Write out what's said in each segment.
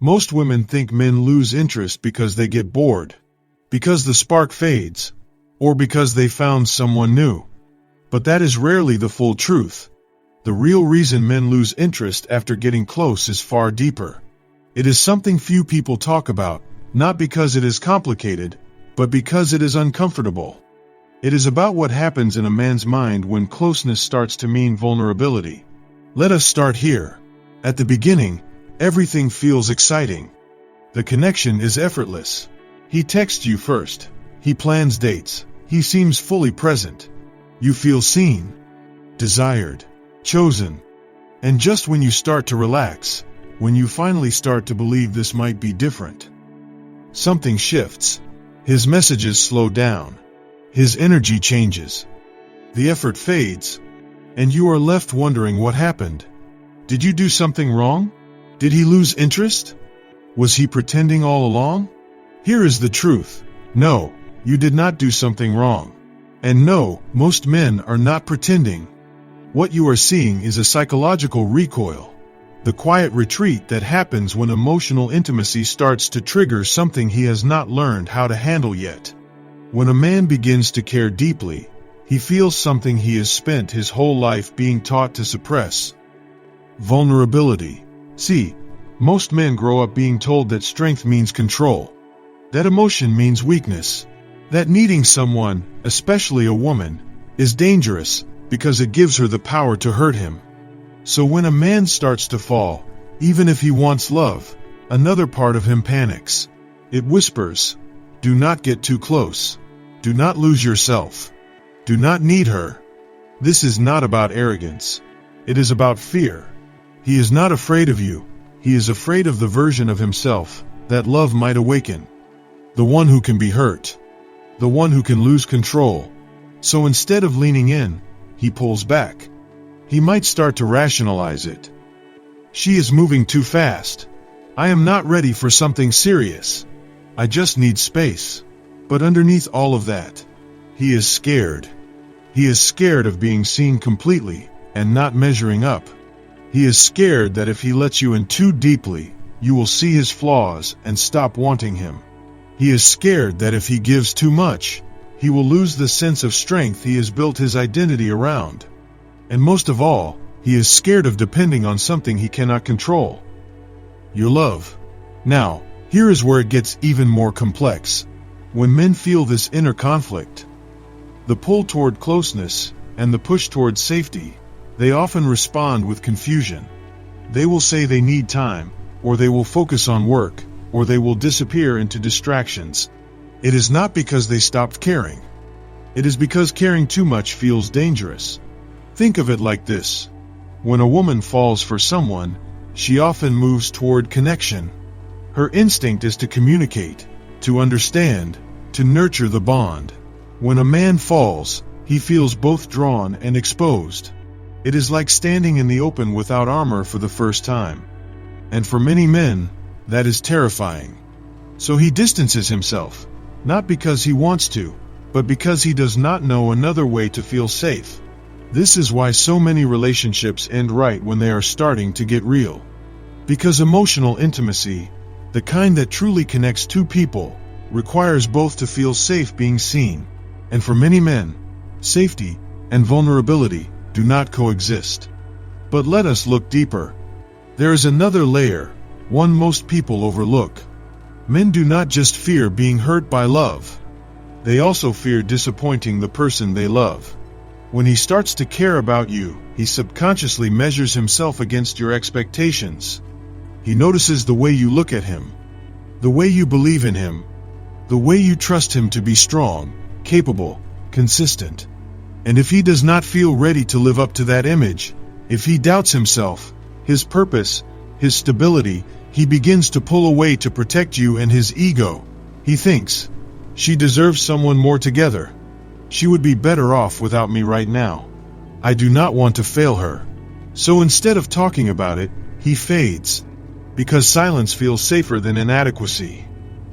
Most women think men lose interest because they get bored, because the spark fades, or because they found someone new. But that is rarely the full truth. The real reason men lose interest after getting close is far deeper. It is something few people talk about, not because it is complicated, but because it is uncomfortable. It is about what happens in a man's mind when closeness starts to mean vulnerability. Let us start here. At the beginning, everything feels exciting. The connection is effortless. He texts you first. He plans dates. He seems fully present. You feel seen, desired, chosen. And just when you start to relax, when you finally start to believe this might be different, something shifts. His messages slow down. His energy changes. The effort fades. And you are left wondering what happened. Did you do something wrong? Did he lose interest? Was he pretending all along? Here is the truth. No, you did not do something wrong. And no, most men are not pretending. What you are seeing is a psychological recoil. The quiet retreat that happens when emotional intimacy starts to trigger something he has not learned how to handle yet. When a man begins to care deeply, he feels something he has spent his whole life being taught to suppress. Vulnerability. See, most men grow up being told that strength means control, that emotion means weakness, that needing someone, especially a woman, is dangerous because it gives her the power to hurt him. So when a man starts to fall, even if he wants love, another part of him panics. It whispers, "Do not get too close. Do not lose yourself. Do not need her." This is not about arrogance. It is about fear. He is not afraid of you. He is afraid of the version of himself that love might awaken. The one who can be hurt. The one who can lose control. So instead of leaning in, he pulls back. He might start to rationalize it. She is moving too fast. I am not ready for something serious. I just need space. But underneath all of that, he is scared. He is scared of being seen completely and not measuring up. He is scared that if he lets you in too deeply, you will see his flaws and stop wanting him. He is scared that if he gives too much, he will lose the sense of strength he has built his identity around. And most of all, he is scared of depending on something he cannot control. Your love. Now, here is where it gets even more complex. When men feel this inner conflict, the pull toward closeness and the push toward safety, they often respond with confusion. They will say they need time, or they will focus on work, or they will disappear into distractions. It is not because they stopped caring. It is because caring too much feels dangerous. Think of it like this. When a woman falls for someone, she often moves toward connection. Her instinct is to communicate, to understand, to nurture the bond. When a man falls, he feels both drawn and exposed. It is like standing in the open without armor for the first time. And for many men, that is terrifying. So he distances himself, not because he wants to, but because he does not know another way to feel safe. This is why so many relationships end right when they are starting to get real. Because emotional intimacy, the kind that truly connects two people, requires both to feel safe being seen. And for many men, safety and vulnerability do not coexist. But let us look deeper. There is another layer, one most people overlook. Men do not just fear being hurt by love. They also fear disappointing the person they love. When he starts to care about you, he subconsciously measures himself against your expectations. He notices the way you look at him, the way you believe in him, the way you trust him to be strong, capable, consistent. And if he does not feel ready to live up to that image, if he doubts himself, his purpose, his stability, he begins to pull away to protect you and his ego. He thinks, she deserves someone more together. She would be better off without me right now. I do not want to fail her. So instead of talking about it, he fades. Because silence feels safer than inadequacy.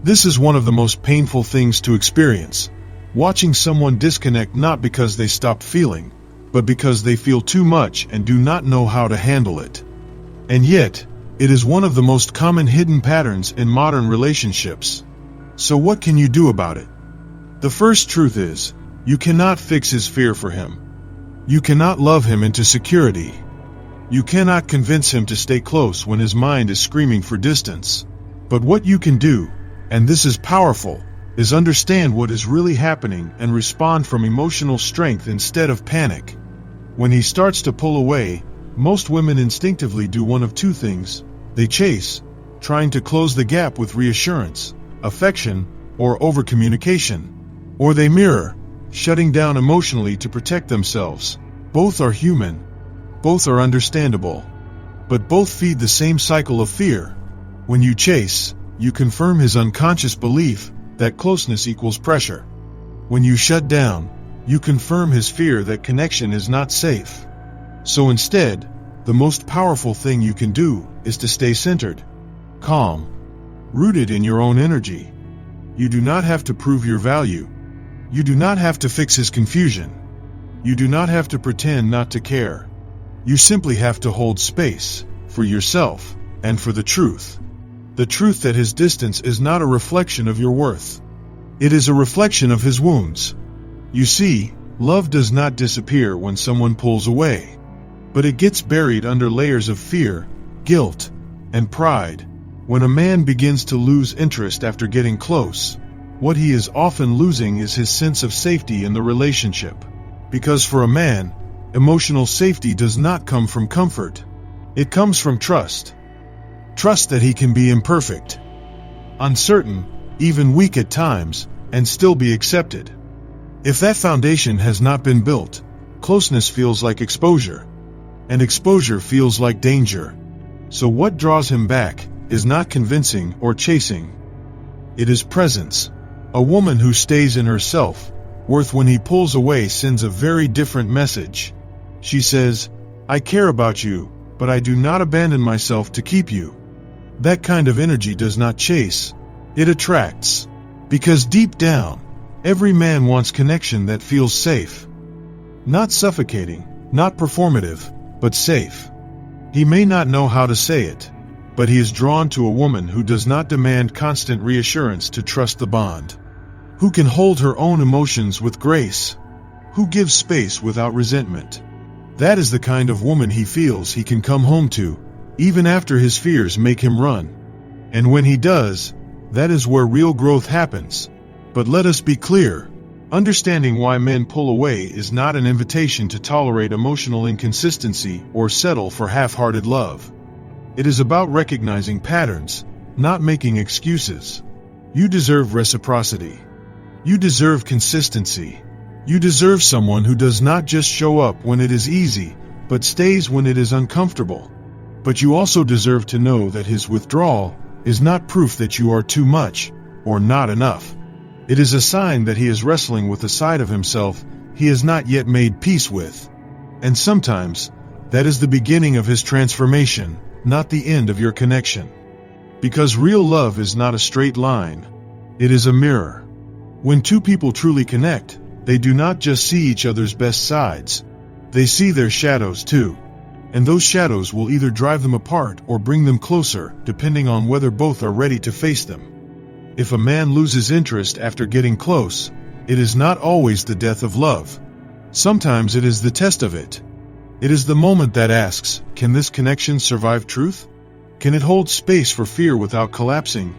This is one of the most painful things to experience. Watching someone disconnect not because they stop feeling, but because they feel too much and do not know how to handle it. And yet, It is one of the most common hidden patterns in modern relationships. So what can you do about it? The first truth is, you cannot fix his fear for him. You cannot love him into security. You cannot convince him to stay close when his mind is screaming for distance. But what you can do, and this is powerful, is understand what is really happening and respond from emotional strength instead of panic. When he starts to pull away, most women instinctively do one of two things. They chase, trying to close the gap with reassurance, affection, or overcommunication. Or they mirror, shutting down emotionally to protect themselves. Both are human. Both are understandable. But both feed the same cycle of fear. When you chase, you confirm his unconscious belief that closeness equals pressure. When you shut down, you confirm his fear that connection is not safe. So instead, the most powerful thing you can do is to stay centered, calm, rooted in your own energy. You do not have to prove your value. You do not have to fix his confusion. You do not have to pretend not to care. You simply have to hold space for yourself and for the truth. The truth that his distance is not a reflection of your worth. It is a reflection of his wounds. You see, love does not disappear when someone pulls away. But it gets buried under layers of fear, guilt, and pride. When a man begins to lose interest after getting close, what he is often losing is his sense of safety in the relationship. Because for a man, emotional safety does not come from comfort. It comes from trust. Trust that he can be imperfect, uncertain, even weak at times, and still be accepted. If that foundation has not been built, closeness feels like exposure. And exposure feels like danger. So what draws him back is not convincing or chasing. It is presence. A woman who stays in herself, worth when he pulls away, sends a very different message. She says, I care about you, but I do not abandon myself to keep you. That kind of energy does not chase. It attracts. Because deep down, every man wants connection that feels safe. Not suffocating, not performative, but safe. He may not know how to say it, but he is drawn to a woman who does not demand constant reassurance to trust the bond. Who can hold her own emotions with grace. Who gives space without resentment. That is the kind of woman he feels he can come home to, even after his fears make him run. And when he does, that is where real growth happens. But let us be clear. Understanding why men pull away is not an invitation to tolerate emotional inconsistency or settle for half-hearted love. It is about recognizing patterns, not making excuses. You deserve reciprocity. You deserve consistency. You deserve someone who does not just show up when it is easy, but stays when it is uncomfortable. But you also deserve to know that his withdrawal is not proof that you are too much or not enough. It is a sign that he is wrestling with a side of himself he has not yet made peace with. And sometimes, that is the beginning of his transformation, not the end of your connection. Because real love is not a straight line. It is a mirror. When two people truly connect, they do not just see each other's best sides. They see their shadows too. And those shadows will either drive them apart or bring them closer, depending on whether both are ready to face them. If a man loses interest after getting close, it is not always the death of love. Sometimes it is the test of it. It is the moment that asks, can this connection survive truth? Can it hold space for fear without collapsing?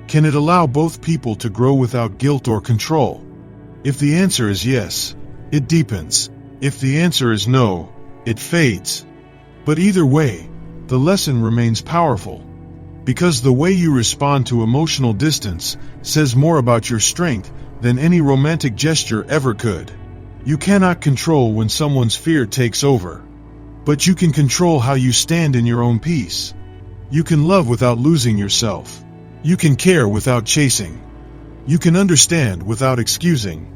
Can it allow both people to grow without guilt or control? If the answer is yes, it deepens. If the answer is no, it fades. But either way, the lesson remains powerful. Because the way you respond to emotional distance says more about your strength than any romantic gesture ever could. You cannot control when someone's fear takes over. But you can control how you stand in your own peace. You can love without losing yourself. You can care without chasing. You can understand without excusing.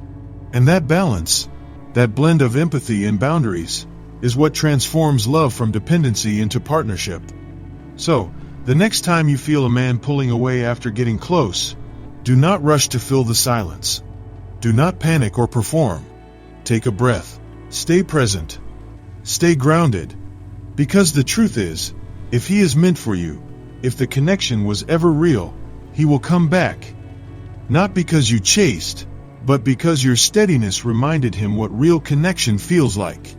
And that balance, that blend of empathy and boundaries, is what transforms love from dependency into partnership. So, the next time you feel a man pulling away after getting close, do not rush to fill the silence. Do not panic or perform. Take a breath. Stay present. Stay grounded. Because the truth is, If he is meant for you, if the connection was ever real, he will come back. Not because you chased, but because your steadiness reminded him what real connection feels like.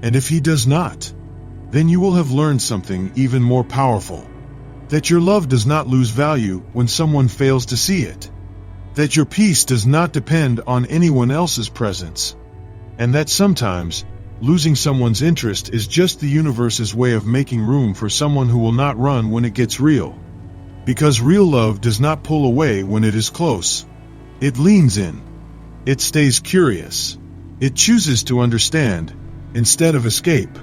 And if he does not, then you will have learned something even more powerful. That your love does not lose value when someone fails to see it. That your peace does not depend on anyone else's presence. And that sometimes, losing someone's interest is just the universe's way of making room for someone who will not run when it gets real. Because real love does not pull away when it is close. It leans in. It stays curious. It chooses to understand, instead of escape.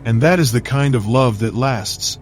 And that is the kind of love that lasts.